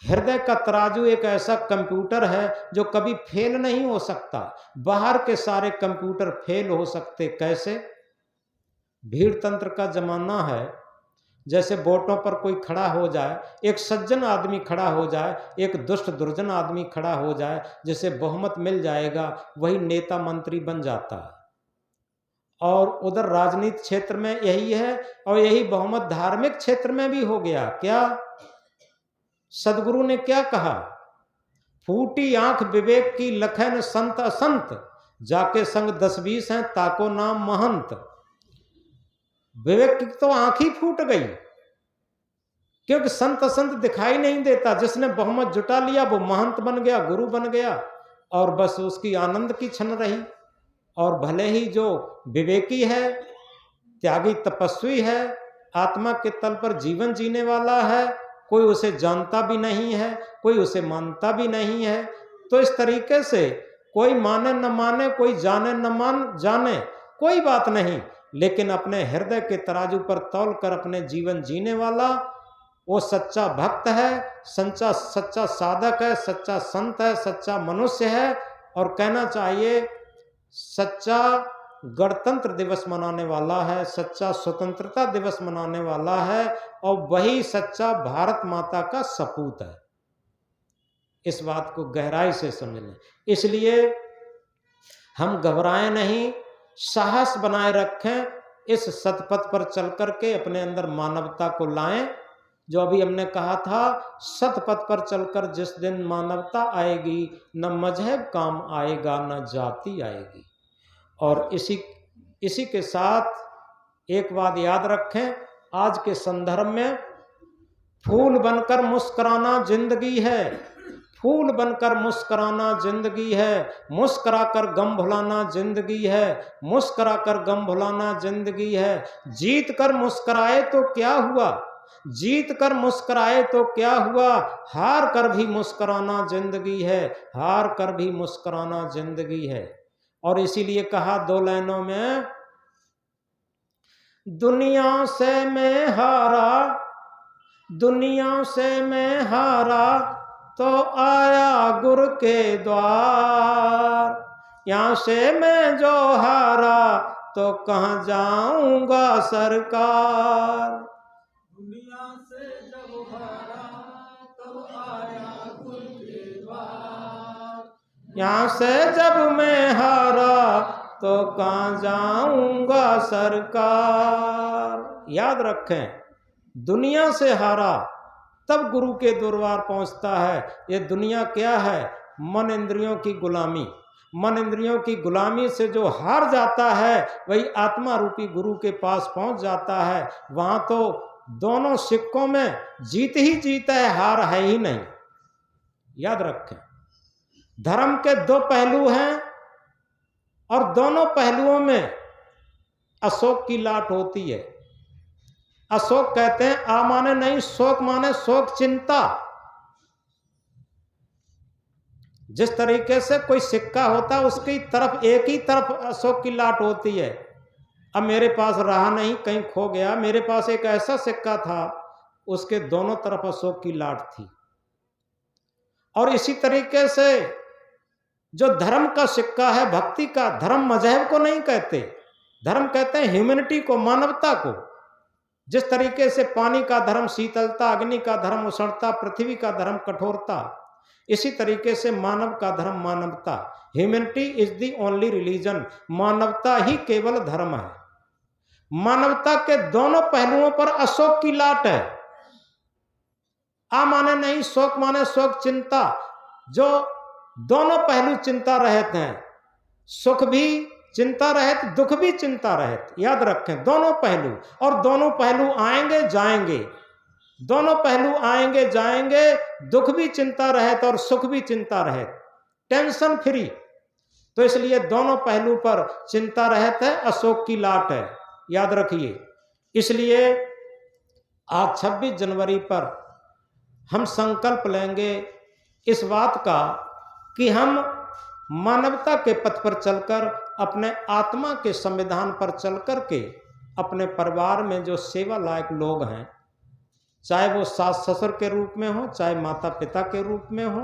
हृदय का तराजू एक ऐसा कंप्यूटर है जो कभी फेल नहीं हो सकता। बाहर के सारे कंप्यूटर फेल हो सकते कैसे? भीड़ तंत्र का जमाना है, जैसे वोटों पर कोई खड़ा हो जाए, एक सज्जन आदमी खड़ा हो जाए, एक दुष्ट दुर्जन आदमी खड़ा हो जाए, जिसे बहुमत मिल जाएगा वही नेता मंत्री बन जाता है। और उधर राजनीति क्षेत्र में यही है, और यही बहुमत धार्मिक क्षेत्र में भी हो गया। क्या सदगुरु ने क्या कहा? फूटी आंख विवेक की लखन संत असंत, जाके संग 10-20 हैं ताको नाम महंत। विवेक की तो आंख ही फूट गई, क्योंकि संत असंत दिखाई नहीं देता। जिसने बहुमत जुटा लिया वो महंत बन गया, गुरु बन गया, और बस उसकी आनंद की छन रही। और भले ही जो विवेकी है, त्यागी तपस्वी है, आत्मा के तल पर जीवन जीने वाला है, कोई उसे जानता भी नहीं है, कोई उसे मानता भी नहीं है। तो इस तरीके से कोई माने न माने, कोई जाने न मान जाने, कोई बात नहीं, लेकिन अपने हृदय के तराजू पर तौल कर अपने जीवन जीने वाला वो सच्चा भक्त है, सच्चा साधक है, सच्चा संत है, सच्चा मनुष्य है। और कहना चाहिए सच्चा गणतंत्र दिवस मनाने वाला है, सच्चा स्वतंत्रता दिवस मनाने वाला है, और वही सच्चा भारत माता का सपूत है। इस बात को गहराई से समझ लें। इसलिए हम घबराएं नहीं, साहस बनाए रखें, इस सतपथ पर चल करके अपने अंदर मानवता को लाएं। जो अभी हमने कहा था, सतपथ पर चलकर जिस दिन मानवता आएगी, न मजहब काम आएगा, न जाति आएगी। और इसी के साथ एक बात याद रखें, आज के संदर्भ में फूल बनकर मुस्कुराना जिंदगी है, फूल बनकर मुस्कुराना जिंदगी है, मुस्कुराकर गम भुलाना जिंदगी है, मुस्कुराकर गम भुलाना जिंदगी है। जीत कर मुस्कुराए तो क्या हुआ, जीत कर मुस्कुराए तो क्या हुआ, हार कर भी मुस्कुराना जिंदगी है, हार कर भी मुस्कुराना जिंदगी है। और इसीलिए कहा 2 लाइनों में, दुनिया से मैं हारा, दुनिया से मैं हारा, तो आया गुरु के द्वार। यहां से मैं जो हारा, तो कहां जाऊंगा सरकार। दुनिया से जब हारा, तब आया गुरु के द्वार। यहां से जब मैं हारा, तो कहां जाऊंगा सरकार। याद रखें, दुनिया से हारा तब गुरु के दरबार पहुंचता है। ये दुनिया क्या है? मन इंद्रियों की गुलामी। मन इंद्रियों की गुलामी से जो हार जाता है वही आत्मा रूपी गुरु के पास पहुंच जाता है। वहां तो दोनों सिक्कों में जीत ही जीत है, हार है ही नहीं। याद रखें, धर्म के 2 पहलू हैं और दोनों पहलुओं में अशोक की लाट होती है। अशोक कहते हैं आ माने नहीं, शोक माने शोक चिंता। जिस तरीके से कोई सिक्का होता है उसकी तरफ एक ही तरफ अशोक की लाट होती है। अब मेरे पास रहा नहीं, कहीं खो गया, मेरे पास एक ऐसा सिक्का था उसके दोनों तरफ अशोक की लाट थी। और इसी तरीके से जो धर्म का सिक्का है, भक्ति का, धर्म मजहब को नहीं कहते, धर्म कहते हैं ह्यूमैनिटी को, मानवता को। जिस तरीके से पानी का धर्म शीतलता, अग्नि का धर्म उष्णता, पृथ्वी का धर्म कठोरता, इसी तरीके से मानव का धर्म मानवता। Humanity is the only religion. मानवता ही केवल धर्म है। मानवता के दोनों पहलुओं पर अशोक की लाट है। आ माने नहीं, शोक माने शोक, चिंता, जो दोनों पहलू चिंता रहित हैं। सुख भी चिंता रहित, दुख भी चिंता रहित। याद रखें, दोनों पहलू, और दोनों पहलू आएंगे जाएंगे, दोनों पहलू आएंगे जाएंगे, दुख भी चिंता रहित और सुख भी चिंता रहित, टेंशन फ्री। तो इसलिए दोनों पहलू पर चिंता रहित है, अशोक की लाट है, याद रखिए। इसलिए आज 26 जनवरी पर हम संकल्प लेंगे इस बात का कि हम मानवता के पथ पर चलकर, अपने आत्मा के संविधान पर चलकर के, अपने परिवार में जो सेवा लायक लोग हैं, चाहे वो सास ससुर के रूप में हो, चाहे माता पिता के रूप में हो,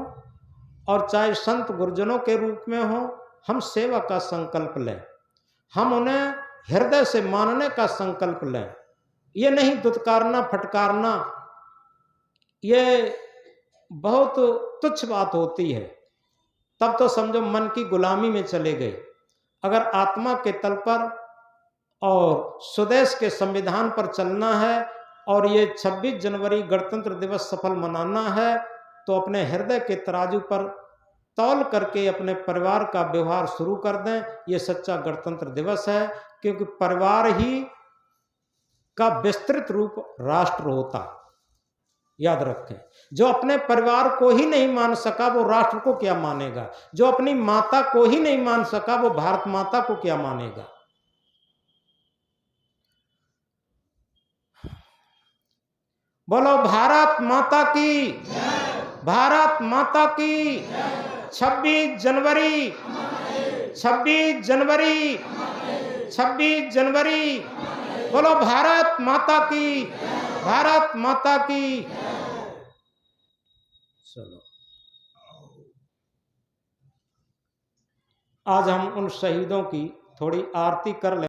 और चाहे संत गुरुजनों के रूप में हो, हम सेवा का संकल्प लें। हम उन्हें हृदय से मानने का संकल्प लें। ये नहीं दुत्कारना फटकारना, ये बहुत तुच्छ बात होती है। तब तो समझो मन की गुलामी में चले गए। अगर आत्मा के तल पर और स्वदेश के संविधान पर चलना है और ये 26 जनवरी गणतंत्र दिवस सफल मनाना है, तो अपने हृदय के तराजू पर तौल करके अपने परिवार का व्यवहार शुरू कर दें। ये सच्चा गणतंत्र दिवस है, क्योंकि परिवार ही का विस्तृत रूप राष्ट्र होता। याद रखें, जो अपने परिवार को ही नहीं मान सका वो राष्ट्र को क्या मानेगा? जो अपनी माता को ही नहीं मान सका वो भारत माता को क्या मानेगा? बोलो भारत माता की, भारत माता की। 26 जनवरी, 26 जनवरी, 26 जनवरी। बोलो भारत माता की, भारत माता की। चलो, आज हम उन शहीदों की थोड़ी आरती कर लें।